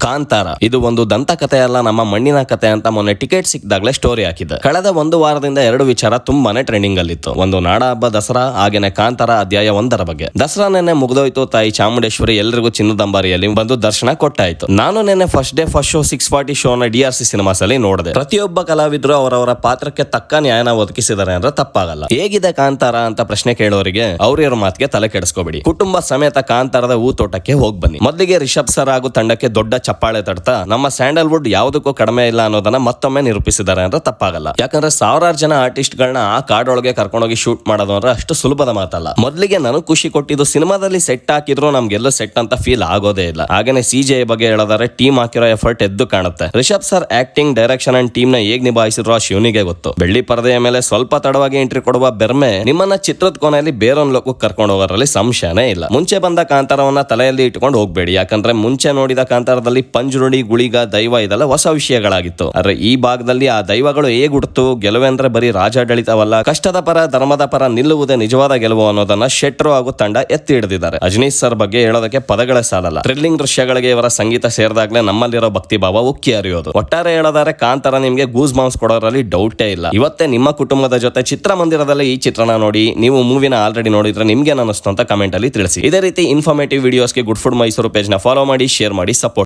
ಕಾಂತಾರ ಇದು ಒಂದು ದಂತ ಕಥೆ ಅಲ್ಲ, ನಮ್ಮ ಮಣ್ಣಿನ ಕಥೆ ಅಂತ ಮೊನ್ನೆ ಟಿಕೆಟ್ ಸಿಕ್ಕಿದಾಗಲೇ ಸ್ಟೋರಿ ಹಾಕಿದೆ. ಕಳೆದ ಒಂದು ವಾರದಿಂದ ಎರಡು ವಿಚಾರ ತುಂಬಾನೇ ಟ್ರೆಂಡಿಂಗ್ ಅಲ್ಲಿತ್ತು. ಒಂದು ನಾಡ ಹಬ್ಬ ದಸರಾ, ಹಾಗೇನೆ ಕಾಂತಾರ ಅಧ್ಯಾಯ 1 ಬಗ್ಗೆ. ದಸರಾ ನೆನ್ನೆ ಮುಗಿದೋಯ್ತು. ತಾಯಿ ಚಾಮುಂಡೇಶ್ವರಿ ಎಲ್ಲರಿಗೂ ಚಿನ್ನದಂಬಾರಿಯಲ್ಲಿ ಬಂದು ದರ್ಶನ ಕೊಟ್ಟಾಯ್ತು. ನಾನು ನೆನ್ನೆ first day first show 640 ಶೋನ DRC cinemas ಅಲ್ಲಿ ನೋಡಿದೆ. ಪ್ರತಿಯೊಬ್ಬ ಕಲಾವಿದ್ರು ಅವರವರ ಪಾತ್ರಕ್ಕೆ ತಕ್ಕ ನ್ಯಾಯನ ಒದಗಿಸಿದ್ದಾರೆ ಅಂದ್ರೆ ತಪ್ಪಾಗಲ್ಲ. ಹೇಗಿದೆ ಕಾಂತಾರ ಅಂತ ಪ್ರಶ್ನೆ ಕೇಳೋರಿಗೆ ಅವ್ರ ಮಾತಿಗೆ ತಲೆ ಕೆಡಿಸ್ಕೋಬೇಡಿ. ಕುಟುಂಬ ಸಮೇತ ಕಾಂತಾರದ ಹೂತೋಟಕ್ಕೆ ಹೋಗ್ ಬನ್ನಿ. ಮೊದಲಿಗೆ ರಿಷಬ್ ಸರ್ ಹಾಗೂ ತಂಡಕ್ಕೆ ದೊಡ್ಡ ಚಪ್ಪಾಳೆ ತಡ್ತಾ ನಮ್ಮ ಸ್ಯಾಂಡಲ್ವುಡ್ ಯಾವುದಕ್ಕೂ ಕಡಿಮೆ ಇಲ್ಲ ಅನ್ನೋದನ್ನ ಮತ್ತೊಮ್ಮೆ ನಿರೂಪಿಸಿದ್ದಾರೆ ಅಂದ್ರೆ ತಪ್ಪಾಗಲ್ಲ. ಯಾಕಂದ್ರೆ ಸಾವಿರಾರು ಜನ ಆರ್ಟಿಸ್ಟ್ ಗಳನ್ನ ಆ ಕಾಡೊಳಗೆ ಕರ್ಕೊಂಡೋಗಿ ಶೂಟ್ ಮಾಡೋದು ಅಂದ್ರೆ ಅಷ್ಟು ಸುಲಭದ ಮಾತಲ್ಲ. ಮೊದಲಿಗೆ ನನಗೆ ಖುಷಿ ಕೊಟ್ಟಿದ್ದು ಸಿನಿಮಾದಲ್ಲಿ ಸೆಟ್ ಹಾಕಿದ್ರು ನಮ್ಗೆಲ್ಲ ಸೆಟ್ ಅಂತ ಫೀಲ್ ಆಗೋದೇ ಇಲ್ಲ. ಹಾಗೇನೆ CGI ಬಗ್ಗೆ ಹೇಳೋದಾದ್ರೆ ಟೀಮ್ ಹಾಕಿರೋ ಎಫರ್ಟ್ ಎದ್ದು ಕಾಣುತ್ತೆ. Rishab sir acting, direction and team ನ ಹೇಗ್ ನಿಭಾಯಿಸಿದ್ರು ಆ ಶಿವನಿಗೆ ಗೊತ್ತು. ಬೆಳ್ಳಿ ಪರದೆಯ ಮೇಲೆ ಸ್ವಲ್ಪ ತಡವಾಗಿ ಎಂಟ್ರಿ ಕೊಡುವ ಬೆರ್ಮೆ ನಿಮ್ಮನ್ನ ಚಿತ್ರದ ಕೊನೆಯಲ್ಲಿ ಬೇರೊಂದು ಲೋಕಕ್ಕೆ ಕರ್ಕೊಂಡು ಹೋಗೋದ್ರಲ್ಲಿ ಸಂಶಯನೇ ಇಲ್ಲ. ಮುಂಚೆ ಬಂದ ಕಾಂತಾರವನ್ನ ತಲೆಯಲ್ಲಿ ಇಟ್ಕೊಂಡು ಹೋಗ್ಬೇಡಿ. ಯಾಕಂದ್ರೆ ಮುಂಚೆ ನೋಡಿದ ಕಾಂತಾರದಲ್ಲಿ ಪಂಜುರುಡಿ, ಗುಳಿಗ, ದೈವ ಇದೆಲ್ಲ ಹೊಸ ವಿಷಯಗಳಾಗಿತ್ತು. ಆದ್ರೆ ಈ ಭಾಗದಲ್ಲಿ ಆ ದೈವಗಳು ಹೇಗ್ ಹುಡ್ತು, ಗೆಲುವೆಂದ್ರೆ ಬರೀ ರಾಜಾಡಳಿತವಲ್ಲ, ಕಷ್ಟದ ಪರ ಧರ್ಮದ ಪರ ನಿಲ್ಲುವುದೇ ನಿಜವಾದ ಗೆಲುವು ಅನ್ನೋದನ್ನ ಶೆಟ್ರು ಹಾಗೂ ತಂಡ ಎತ್ತಿ ಹಿಡಿದಿದ್ದಾರೆ. ಅಜನೀಶ್ ಸರ್ ಬಗ್ಗೆ ಹೇಳೋದಕ್ಕೆ ಪದಗಳೇ ಸಾಲಲ್ಲ. ಥ್ರಿಲ್ಲಿಂಗ್ ದೃಶ್ಯಗಳಿಗೆ ಇವರ ಸಂಗೀತ ಸೇರಿದಾಗ್ಲೇ ನಮ್ಮಲ್ಲಿರೋ ಭಕ್ತಿ ಭಾವ ಉಕ್ಕಿ ಹರಿಯೋದು. ಒಟ್ಟಾರೆ ಹೇಳೋದಾದ್ರೆ ಕಾಂತಾರ ನಿಮ್ಗೆ ಗೂಸ್ ಬಾಂಬ್ಸ್ ಕೊಡೋದ್ರಲ್ಲಿ ಡೌಟೇ ಇಲ್ಲ. ಇವತ್ತೇ ನಿಮ್ಮ ಕುಟುಂಬದ ಜೊತೆ ಚಿತ್ರಮಂದಿರದಲ್ಲಿ ಈ ಚಿತ್ರನ ನೋಡಿ. ನೀವು ಮೂವಿನ ಆಲ್ರೆಡಿ ನೋಡಿದ್ರೆ ನಿಮ್ಗೆ ಅನಿಸ್ತು ಅಂತ ಕಮೆಂಟ್ ಅಲ್ಲಿ ತಿಳಿಸಿ. ಇದೇ ರೀತಿ ಇನ್ಫಾರ್ಮೇಟಿವ್ ವಿಡಿಯೋಸ್ಗೆ ಗುಡ್ ಫುಡ್ ಮೈಸೂರು ಪೇಜ್ ನ ಫಾಲೋ ಮಾಡಿ, ಶೇರ್ ಮಾಡಿ, ಸಪೋರ್ಟ್